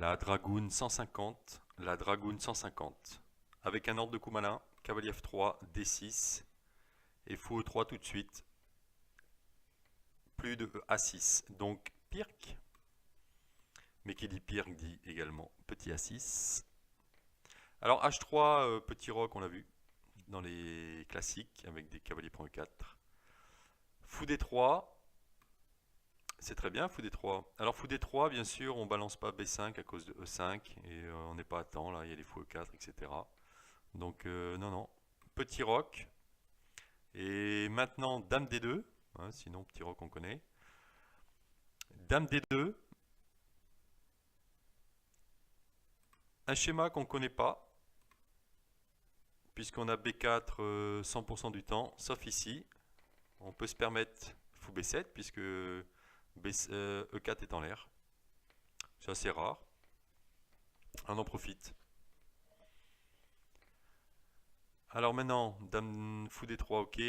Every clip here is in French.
La dragoune 150, la dragoune 150. Avec un ordre de coup malin, cavalier F3, D6, et fou E3 tout de suite. Plus de A6, donc pirque. Mais qui dit pirque dit également petit A6. Alors H3, petit roc, on l'a vu dans les classiques avec des cavaliers pour E4. Fou D3, c'est très bien, fou D3. Alors fou D3, bien sûr, on balance pas B5 à cause de E5 et on n'est pas à temps, là, il y a les fous E4, etc. Donc non, non, petit roc. Et maintenant, dame D2, hein, sinon petit roc on connaît. Dame D2, un schéma qu'on ne connaît pas, puisqu'on a B4 100% du temps, sauf ici. On peut se permettre fou B7, puisque E4 est en l'air. C'est assez rare. On en profite. Alors maintenant, dame fou D3, ok.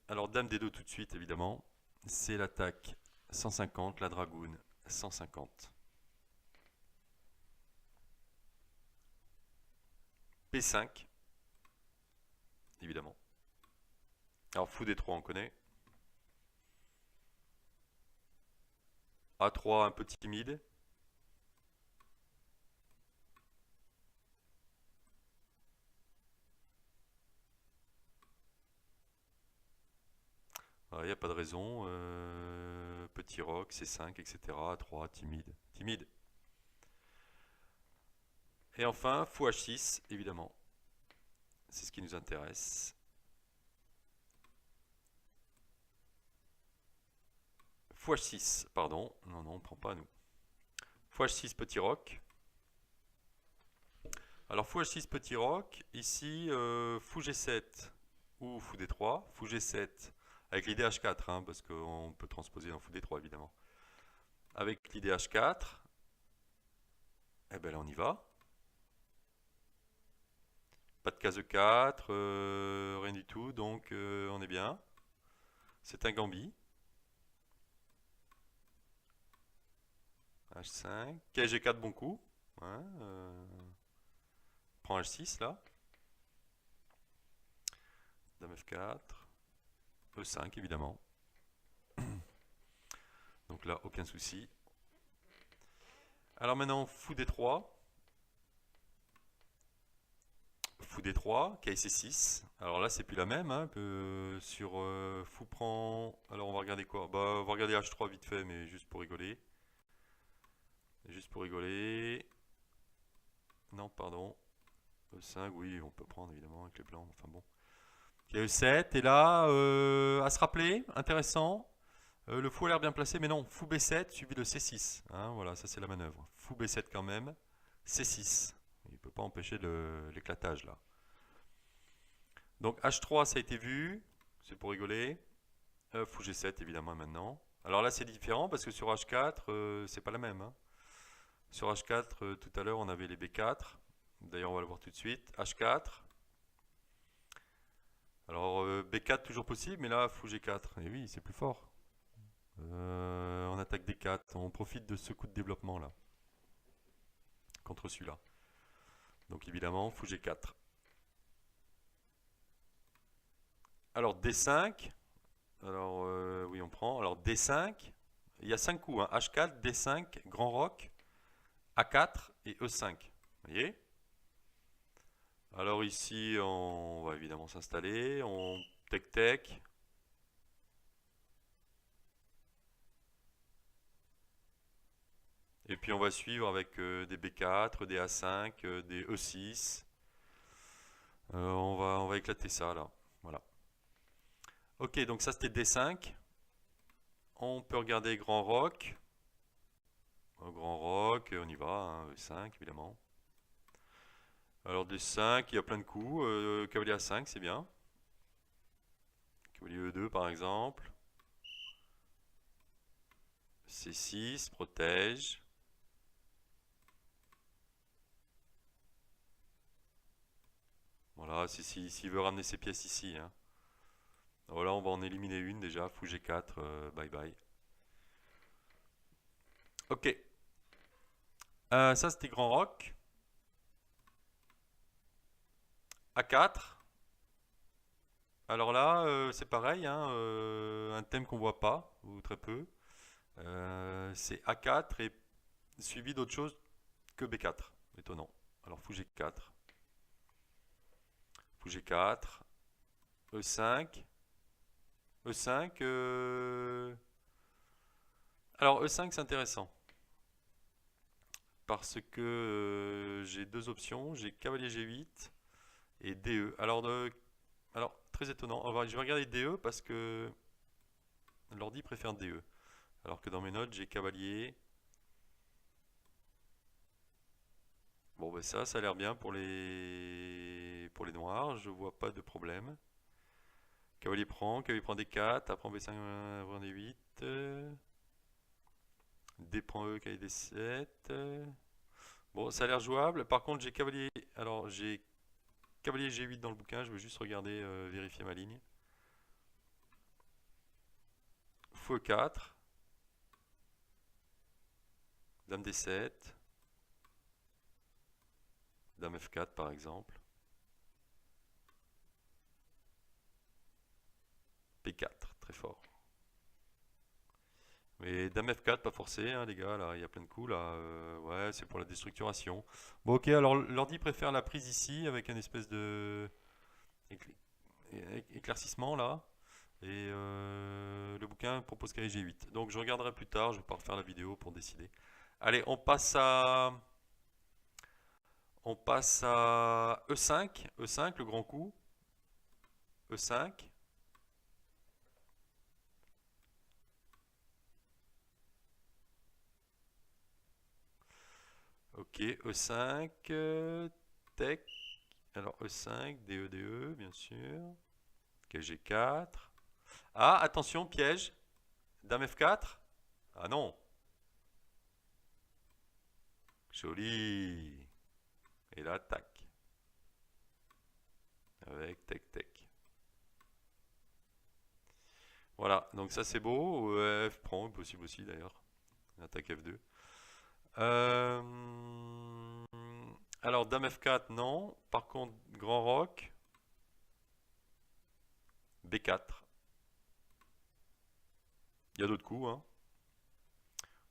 Alors dame D2 tout de suite, évidemment. C'est l'attaque 150, la dragoune 150. P5, évidemment. Alors fou D3, on connaît. A3, un peu timide. Il n'y a pas de raison. Petit roc, C5, etc. A3, timide. Timide. Et enfin, fou H6, évidemment. C'est ce qui nous intéresse. Fou H6, pardon. Non, non, on ne prend pas, nous. Fou H6, petit roc. Alors, fou H6, petit roc. Ici, fou G7 ou fou D3. Fou G7 avec l'idée H4, hein, parce qu'on peut transposer dans fou D3, évidemment. Avec l'idée H4, eh bien là, on y va. Pas de case E4, rien du tout, donc on est bien. C'est un gambit. H5. G4, bon coup. Ouais, prends H6 là. Dame F4. E5 évidemment. Donc là, aucun souci. Alors maintenant, fou D3. Fou D3, KC6. Alors là, c'est plus la même. Hein, sur fou prend. Alors on va regarder quoi? Bah, on va regarder H3 vite fait, mais juste pour rigoler. Juste pour rigoler. Non, pardon. E5, oui, on peut prendre évidemment avec les blancs. Enfin bon. Il y a E7. Et là, à se rappeler, intéressant. Le fou a l'air bien placé, mais non. Fou B7 suivi de C6. Hein, voilà, ça c'est la manœuvre. Fou B7 quand même. C6. Il ne peut pas empêcher l'éclatage là. Donc H3 ça a été vu. C'est pour rigoler. Fou G7 évidemment maintenant. Alors là c'est différent parce que sur H4 c'est pas la même. Hein. Sur H4 tout à l'heure on avait les B4. D'ailleurs on va le voir tout de suite. H4. Alors B4 toujours possible, mais là fou G4. Et oui, c'est plus fort. On attaque D4. On profite de ce coup de développement là. Contre celui-là. Donc évidemment fou G4. Alors D5. Alors oui on prend. Alors D5. Il y a 5 coups. Hein. H4, D5, grand roc, A4 et E5. Vous voyez? Alors ici, on va évidemment s'installer. On tech-tech. Et puis on va suivre avec des B4, des A5, des E6. On va éclater ça là. Voilà. Ok, donc ça c'était D5. On peut regarder grand roc. Grand roc, on y va, hein, E5 évidemment. Alors D5, il y a plein de coups. Cavalier A5, c'est bien. Cavalier E2 par exemple. C6, protège. Voilà, s'il veut ramener ses pièces ici. Hein. Voilà, on va en éliminer une déjà. Fou G4, bye bye. Ok. Ça, c'était Grand Roc. A4. Alors là, c'est pareil, hein, un thème qu'on voit pas, ou très peu. C'est A4 et suivi d'autre chose que B4. Étonnant. Alors fou G4. Fou G4. E5. E5. Alors E5 c'est intéressant. Parce que j'ai deux options. J'ai cavalier G8 et DE. Alors très étonnant. Je vais regarder DE parce que l'ordi préfère DE. Alors que dans mes notes, j'ai cavalier. Bon, ben ça a l'air bien pour les noirs. Je vois pas de problème. Cavalier prend D4, après B5, après D8. D prend E, cavalier D7. Bon, ça a l'air jouable. Par contre, j'ai cavalier. Alors, j'ai cavalier G8 dans le bouquin. Je veux juste regarder, vérifier ma ligne. Fou E4. Dame D7. Dame F4 par exemple. P4, très fort. Mais Dame F4, pas forcé, hein, les gars, là, il y a plein de coups, là. Ouais, c'est pour la déstructuration. Bon, ok, alors l'ordi préfère la prise ici, avec un espèce de éclaircissement, là. Et le bouquin propose cavalier G8. Donc je regarderai plus tard, je vais pas refaire la vidéo pour décider. Allez, on passe à E5. E5, le grand coup. E5. Ok, E5, tech. Alors E5, DE, DE, bien sûr. Ok, G4. Ah, attention, piège. Dame F4. Ah non. Joli. Et là, tac. Avec tech, tech. Voilà, donc ça c'est beau. F prend, possible aussi d'ailleurs. Attaque F2. Alors, Dame F4, non. Par contre, Grand Roc. B4. Il y a d'autres coups, hein.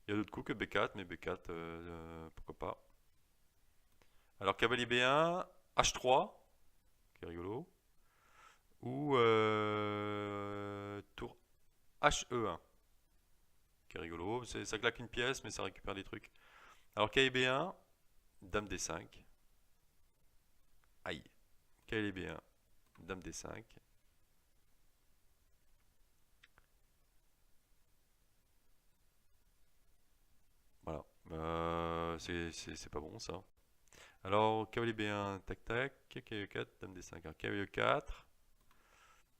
Il y a d'autres coups que B4, mais B4, pourquoi pas. Alors, cavalier B1, H3, qui est rigolo. Ou tour HE1, qui est rigolo. Ça claque une pièce, mais ça récupère des trucs. Alors, cavalier B1, Dame D5. Aïe. Cavalier B1, Dame D5. Voilà. C'est pas bon ça. Alors, cavalier B1, tac tac. Cavalier 4, Dame D5. Alors, cavalier 4.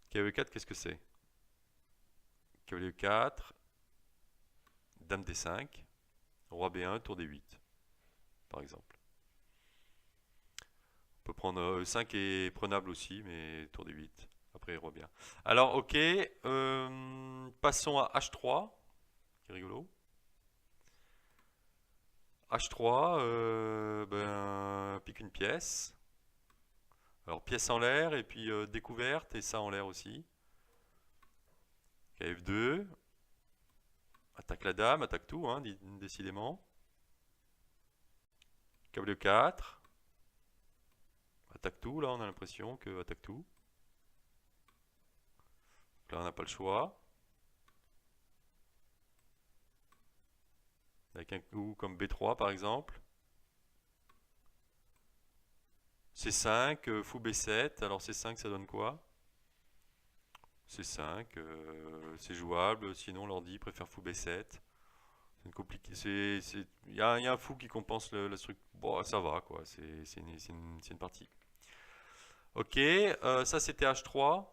Cavalier 4, qu'est-ce que c'est? Cavalier 4. Dame D5. Roi B1, tour D8. Par exemple. On peut prendre E5 est prenable aussi, mais tour D8. Après, roi bien. Alors, ok. Passons à H3, qui est rigolo. H3, pique une pièce. Alors, pièce en l'air, et puis découverte, et ça en l'air aussi. F2. Attaque la dame, attaque tout, hein, décidément. Cavalier 4. Attaque tout, là, on a l'impression que attaque tout. Là, on n'a pas le choix. Avec un coup comme B3 par exemple. C5, fou B7. Alors C5 ça donne quoi? C5, c'est jouable. Sinon l'ordi préfère fou B7. C'est compliqué. Il y a un fou qui compense le truc. Bon, ça va quoi. C'est une partie. Ok, ça c'était H3.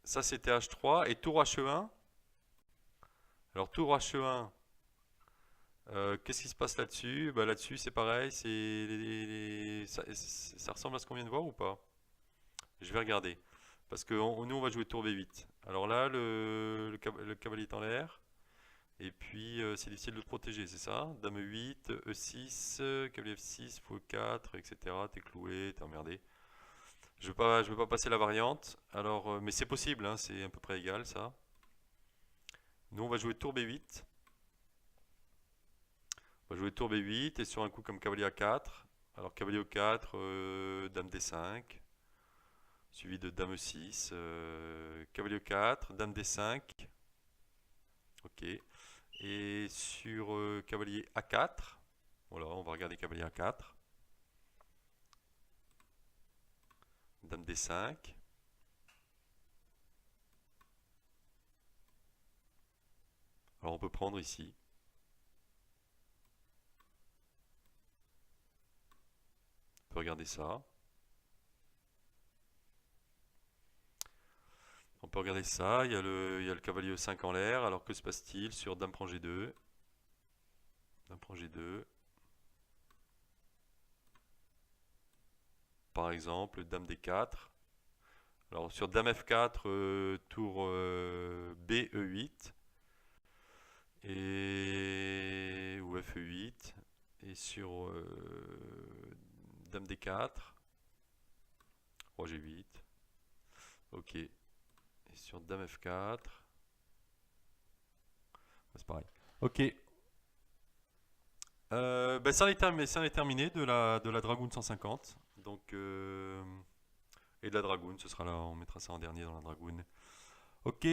Ça c'était H3 et tour He1. Alors tour He1, qu'est-ce qui se passe là-dessus? Bah, là-dessus c'est pareil, ça ressemble à ce qu'on vient de voir ou pas? Je vais regarder. Parce que nous on va jouer tour B8. Alors là le cavalier est en l'air. Et puis c'est difficile de te protéger, c'est ça? Dame E8, E6, cavalier F6, fou E4, etc. T'es cloué, t'es emmerdé. Je veux pas passer la variante. Alors, mais c'est possible, hein, c'est à peu près égal ça. Nous on va jouer tour B8. On va jouer tour B8 et sur un coup comme cavalier A4. Alors cavalier E4, dame D5, suivi de dame E6, cavalier E4, dame D5. Ok. Et sur cavalier A4, voilà, on va regarder cavalier A4. Dame D5. Alors on peut prendre ici. On peut regarder ça. On peut regarder ça. Il y a le cavalier E5 en l'air. Alors que se passe-t-il sur dame prend G2? Dame prend G2. Par exemple, dame D4. Alors sur dame F4, tour B E8. Ou FE8. Et sur dame D4. Roi G8. Ok. Et sur dame F4. C'est pareil. Ok. Ça en est terminé de la Dragoon 150. Donc, et de la Dragoon, ce sera là, on mettra ça en dernier dans la Dragoon. Ok.